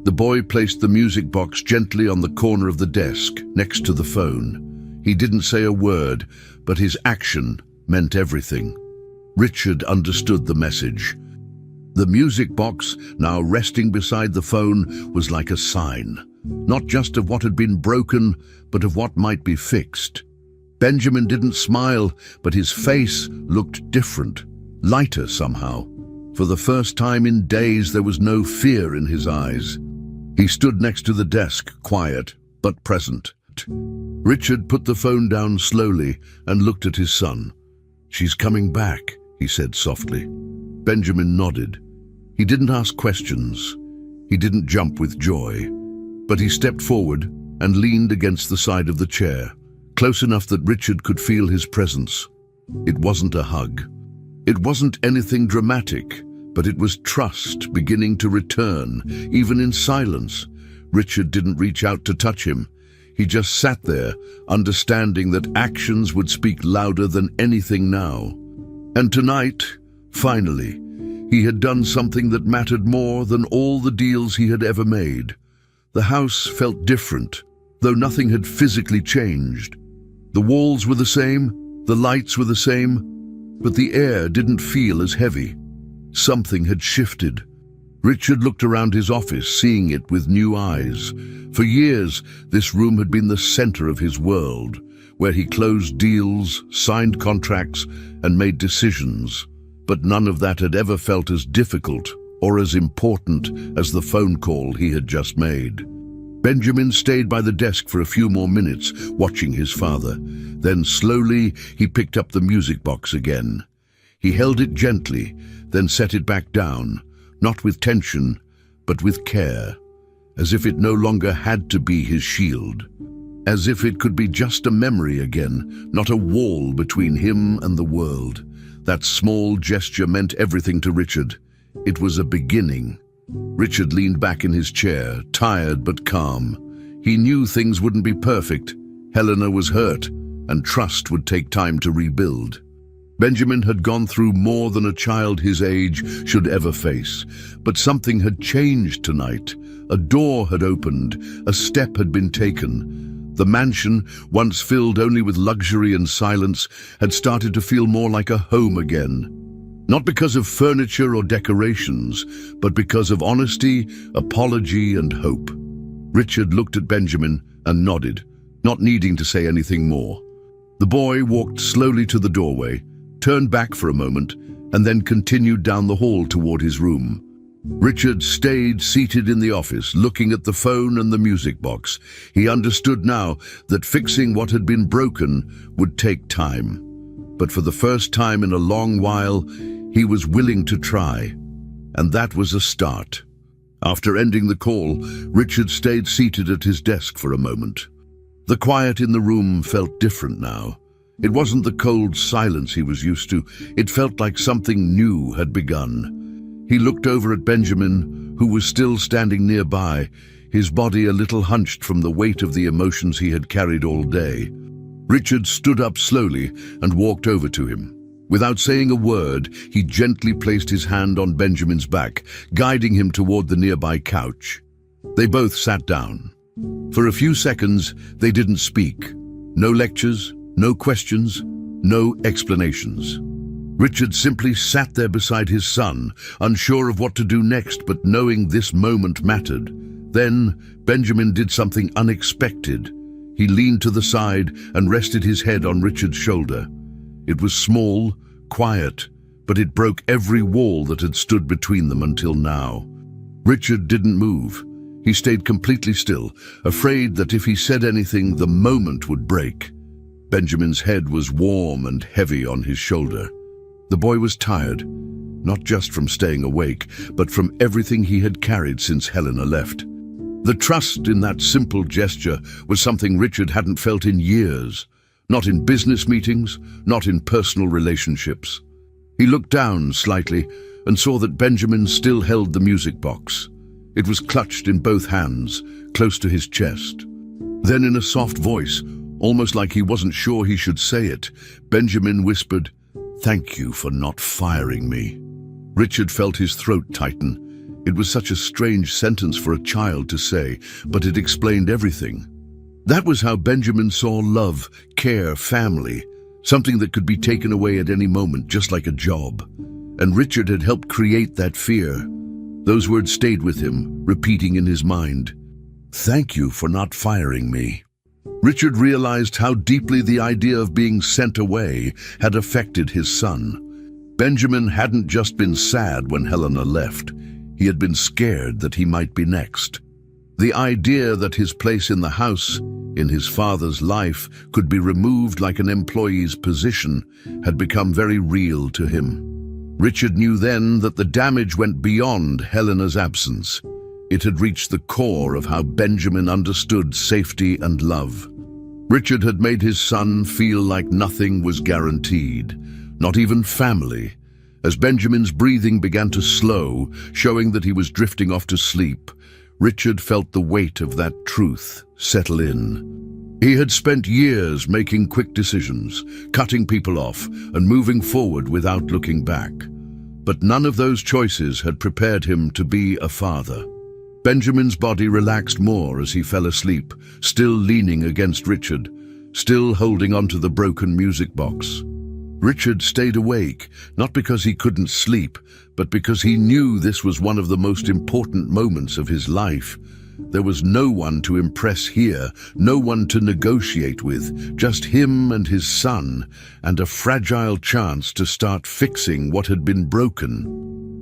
The boy placed the music box gently on the corner of the desk, next to the phone. He didn't say a word, but his action meant everything. Richard understood the message. The music box, now resting beside the phone, was like a sign, not just of what had been broken, but of what might be fixed. Benjamin didn't smile, but his face looked different, lighter somehow. For the first time in days, there was no fear in his eyes. He stood next to the desk, quiet but present. Richard put the phone down slowly and looked at his son. "She's coming back," he said softly. Benjamin nodded. He didn't ask questions. He didn't jump with joy. But he stepped forward and leaned against the side of the chair, close enough that Richard could feel his presence. It wasn't a hug. It wasn't anything dramatic, but it was trust beginning to return, even in silence. Richard didn't reach out to touch him. He just sat there, understanding that actions would speak louder than anything now. And tonight, finally, he had done something that mattered more than all the deals he had ever made. The house felt different, though nothing had physically changed. The walls were the same, the lights were the same, but the air didn't feel as heavy. Something had shifted. Richard looked around his office, seeing it with new eyes. For years, this room had been the center of his world, where he closed deals, signed contracts, and made decisions. But none of that had ever felt as difficult or as important as the phone call he had just made. Benjamin stayed by the desk for a few more minutes, watching his father. Then slowly, he picked up the music box again. He held it gently, then set it back down, not with tension, but with care, as if it no longer had to be his shield, as if it could be just a memory again, not a wall between him and the world. That small gesture meant everything to Richard. It was a beginning. Richard leaned back in his chair, tired but calm. He knew things wouldn't be perfect. Helena was hurt, and trust would take time to rebuild. Benjamin had gone through more than a child his age should ever face, but something had changed tonight. A door had opened, a step had been taken. The mansion, once filled only with luxury and silence, had started to feel more like a home again. Not because of furniture or decorations, but because of honesty, apology, and hope. Richard looked at Benjamin and nodded, not needing to say anything more. The boy walked slowly to the doorway, turned back for a moment, and then continued down the hall toward his room. Richard stayed seated in the office, looking at the phone and the music box. He understood now that fixing what had been broken would take time. But for the first time in a long while, he was willing to try. And that was a start. After ending the call, Richard stayed seated at his desk for a moment. The quiet in the room felt different now. It wasn't the cold silence he was used to. It felt like something new had begun. He looked over at Benjamin, who was still standing nearby, his body a little hunched from the weight of the emotions he had carried all day. Richard stood up slowly and walked over to him. Without saying a word, he gently placed his hand on Benjamin's back, guiding him toward the nearby couch. They both sat down. For a few seconds, they didn't speak. No lectures, no questions, no explanations. Richard simply sat there beside his son, unsure of what to do next, but knowing this moment mattered. Then Benjamin did something unexpected. He leaned to the side and rested his head on Richard's shoulder. It was small, quiet, but it broke every wall that had stood between them until now. Richard didn't move. He stayed completely still, afraid that if he said anything, the moment would break. Benjamin's head was warm and heavy on his shoulder. The boy was tired, not just from staying awake, but from everything he had carried since Helena left. The trust in that simple gesture was something Richard hadn't felt in years, not in business meetings, not in personal relationships. He looked down slightly, and saw that Benjamin still held the music box. It was clutched in both hands, close to his chest. Then in a soft voice, almost like he wasn't sure he should say it, Benjamin whispered, "Thank you for not firing me." Richard felt his throat tighten. It was such a strange sentence for a child to say, but it explained everything. That was how Benjamin saw love, care, family, something that could be taken away at any moment, just like a job. And Richard had helped create that fear. Those words stayed with him, repeating in his mind, "Thank you for not firing me." Richard realized how deeply the idea of being sent away had affected his son. Benjamin hadn't just been sad when Helena left. He had been scared that he might be next. The idea that his place in the house, in his father's life, could be removed like an employee's position had become very real to him. Richard knew then that the damage went beyond Helena's absence. It had reached the core of how Benjamin understood safety and love. Richard had made his son feel like nothing was guaranteed, not even family. As Benjamin's breathing began to slow, showing that he was drifting off to sleep, Richard felt the weight of that truth settle in. He had spent years making quick decisions, cutting people off, and moving forward without looking back. But none of those choices had prepared him to be a father. Benjamin's body relaxed more as he fell asleep, still leaning against Richard, still holding onto the broken music box. Richard stayed awake, not because he couldn't sleep, but because he knew this was one of the most important moments of his life. There was no one to impress here, no one to negotiate with, just him and his son, and a fragile chance to start fixing what had been broken.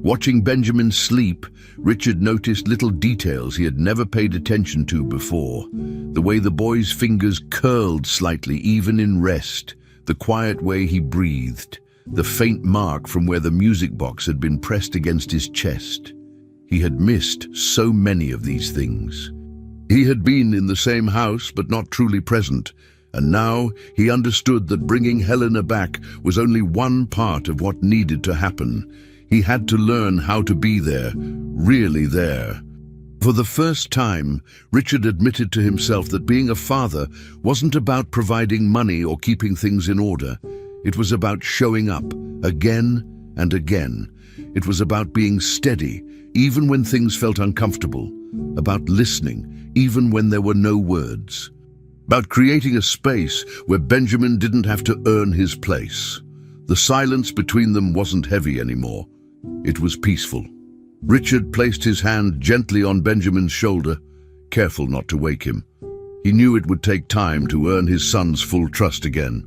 Watching Benjamin sleep, Richard noticed little details he had never paid attention to before. The way the boy's fingers curled slightly even in rest, the quiet way he breathed, the faint mark from where the music box had been pressed against his chest. He had missed so many of these things. He had been in the same house but not truly present, and now he understood that bringing Helena back was only one part of what needed to happen. He had to learn how to be there, really there. For the first time, Richard admitted to himself that being a father wasn't about providing money or keeping things in order. It was about showing up, again and again. It was about being steady, even when things felt uncomfortable, about listening, even when there were no words, about creating a space where Benjamin didn't have to earn his place. The silence between them wasn't heavy anymore. It was peaceful. Richard placed his hand gently on Benjamin's shoulder, careful not to wake him. He knew it would take time to earn his son's full trust again.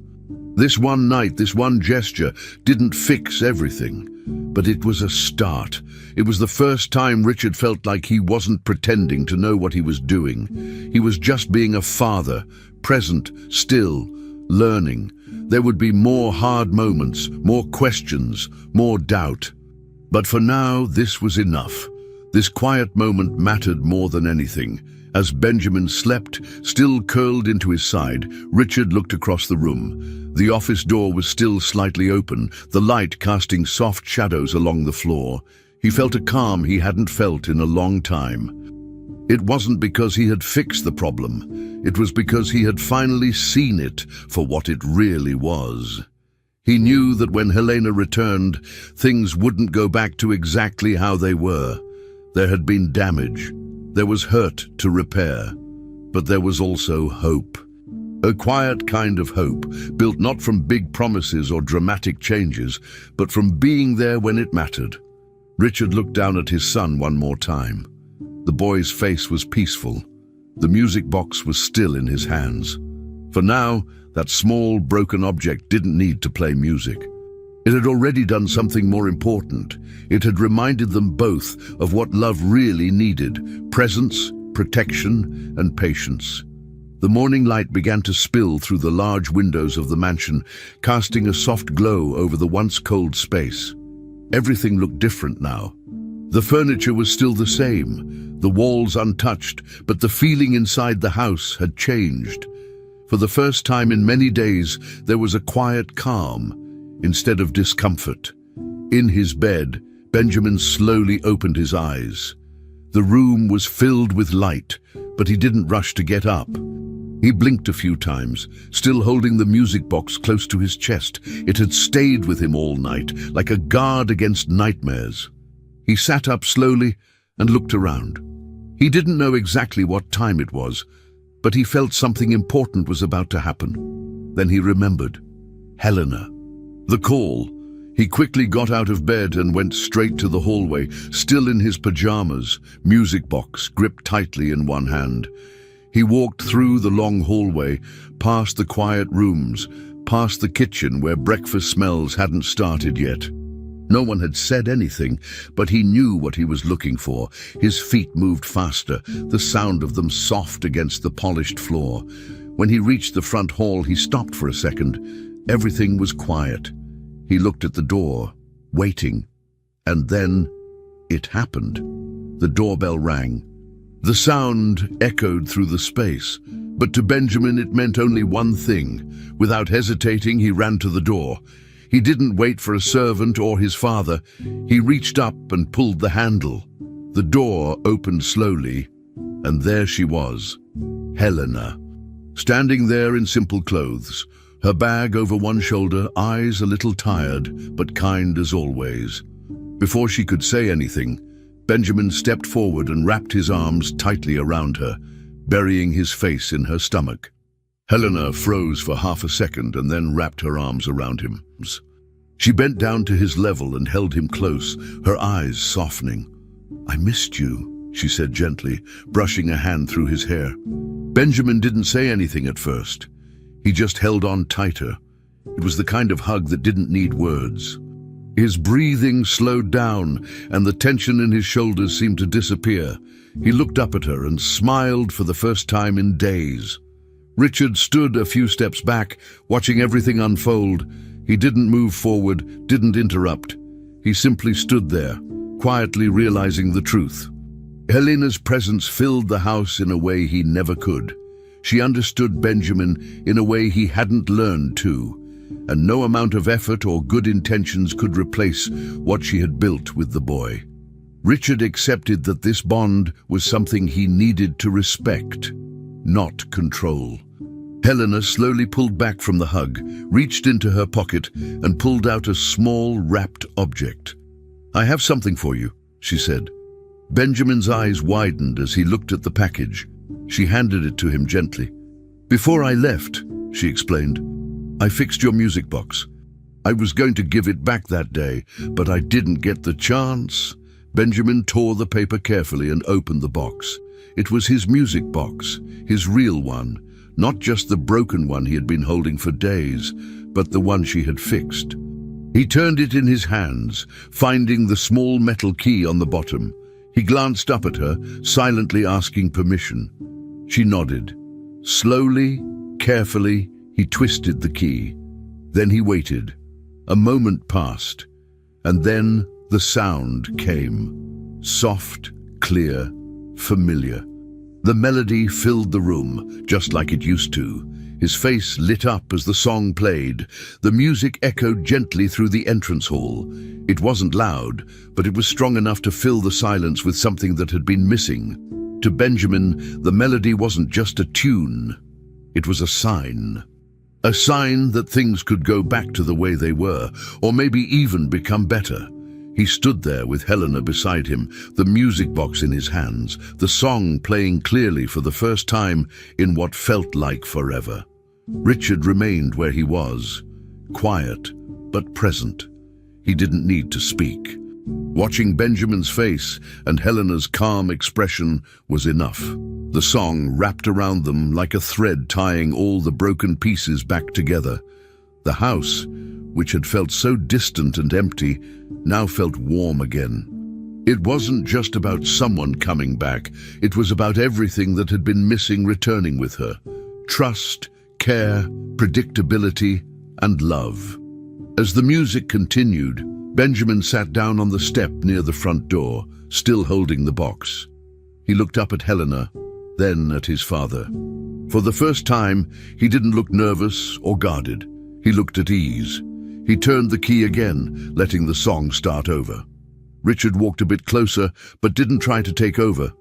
This one night, this one gesture, didn't fix everything, but it was a start. It was the first time Richard felt like he wasn't pretending to know what he was doing. He was just being a father, present, still, learning. There would be more hard moments, more questions, more doubt. But for now, this was enough. This quiet moment mattered more than anything. As Benjamin slept, still curled into his side, Richard looked across the room. The office door was still slightly open, the light casting soft shadows along the floor. He felt a calm he hadn't felt in a long time. It wasn't because he had fixed the problem. It was because he had finally seen it for what it really was. He knew that when Helena returned, things wouldn't go back to exactly how they were. There had been damage. There was hurt to repair. But there was also hope. A quiet kind of hope, built not from big promises or dramatic changes, but from being there when it mattered. Richard looked down at his son one more time. The boy's face was peaceful. The music box was still in his hands. For now, that small, broken object didn't need to play music. It had already done something more important. It had reminded them both of what love really needed: presence, protection, and patience. The morning light began to spill through the large windows of the mansion, casting a soft glow over the once cold space. Everything looked different now. The furniture was still the same, the walls untouched, but the feeling inside the house had changed. For the first time in many days, there was a quiet calm, instead of discomfort. In his bed, Benjamin slowly opened his eyes. The room was filled with light, but he didn't rush to get up. He blinked a few times, still holding the music box close to his chest. It had stayed with him all night, like a guard against nightmares. He sat up slowly and looked around. He didn't know exactly what time it was, but he felt something important was about to happen. Then he remembered. Helena. The call. He quickly got out of bed and went straight to the hallway, still in his pajamas, music box gripped tightly in one hand. He walked through the long hallway, past the quiet rooms, past the kitchen where breakfast smells hadn't started yet. No one had said anything, but he knew what he was looking for. His feet moved faster, the sound of them soft against the polished floor. When he reached the front hall, he stopped for a second. Everything was quiet. He looked at the door, waiting, and then it happened. The doorbell rang. The sound echoed through the space, but to Benjamin it meant only one thing. Without hesitating, he ran to the door. He didn't wait for a servant or his father. He reached up and pulled the handle. The door opened slowly, and there she was, Helena, standing there in simple clothes. Her bag over one shoulder, eyes a little tired, but kind as always. Before she could say anything, Benjamin stepped forward and wrapped his arms tightly around her, burying his face in her stomach. Helena froze for half a second and then wrapped her arms around him. She bent down to his level and held him close, her eyes softening. "I missed you," she said gently, brushing a hand through his hair. Benjamin didn't say anything at first. He just held on tighter. It was the kind of hug that didn't need words. His breathing slowed down, and the tension in his shoulders seemed to disappear. He looked up at her and smiled for the first time in days. Richard stood a few steps back, watching everything unfold. He didn't move forward, didn't interrupt. He simply stood there, quietly realizing the truth. Helena's presence filled the house in a way he never could. She understood Benjamin in a way he hadn't learned to, and no amount of effort or good intentions could replace what she had built with the boy. Richard accepted that this bond was something he needed to respect, not control. Helena slowly pulled back from the hug, reached into her pocket, and pulled out a small, wrapped object. "I have something for you," she said. Benjamin's eyes widened as he looked at the package. She handed it to him gently. "Before I left," she explained, "I fixed your music box. I was going to give it back that day, but I didn't get the chance." Benjamin tore the paper carefully and opened the box. It was his music box, his real one, not just the broken one he had been holding for days, but the one she had fixed. He turned it in his hands, finding the small metal key on the bottom. He glanced up at her, silently asking permission. She nodded. Slowly, carefully, he twisted the key. Then he waited. A moment passed, and then the sound came. Soft, clear, familiar. The melody filled the room, just like it used to. His face lit up as the song played. The music echoed gently through the entrance hall. It wasn't loud, but it was strong enough to fill the silence with something that had been missing. To Benjamin, the melody wasn't just a tune. It was a sign. A sign that things could go back to the way they were, or maybe even become better. He stood there with Helena beside him, the music box in his hands, the song playing clearly for the first time in what felt like forever. Richard remained where he was, quiet but present. He didn't need to speak. Watching Benjamin's face and Helena's calm expression was enough. The song wrapped around them like a thread tying all the broken pieces back together. The house, which had felt so distant and empty, now felt warm again. It wasn't just about someone coming back. It was about everything that had been missing returning with her. Trust, care, predictability, and love. As the music continued, Benjamin sat down on the step near the front door, still holding the box. He looked up at Helena, then at his father. For the first time, he didn't look nervous or guarded. He looked at ease. He turned the key again, letting the song start over. Richard walked a bit closer, but didn't try to take over.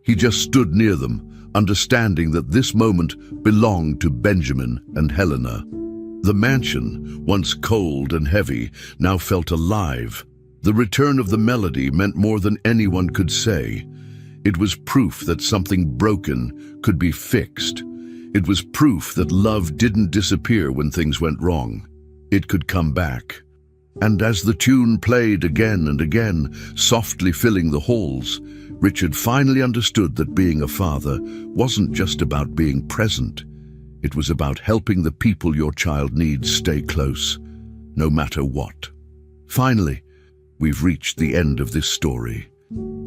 He just stood near them, understanding that this moment belonged to Benjamin and Helena. The mansion, once cold and heavy, now felt alive. The return of the melody meant more than anyone could say. It was proof that something broken could be fixed. It was proof that love didn't disappear when things went wrong. It could come back. And as the tune played again and again, softly filling the halls, Richard finally understood that being a father wasn't just about being present. It was about helping the people your child needs stay close, no matter what. Finally, we've reached the end of this story.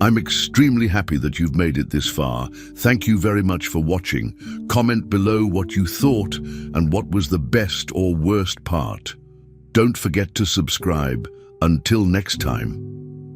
I'm extremely happy that you've made it this far. Thank you very much for watching. Comment below what you thought and what was the best or worst part. Don't forget to subscribe. Until next time.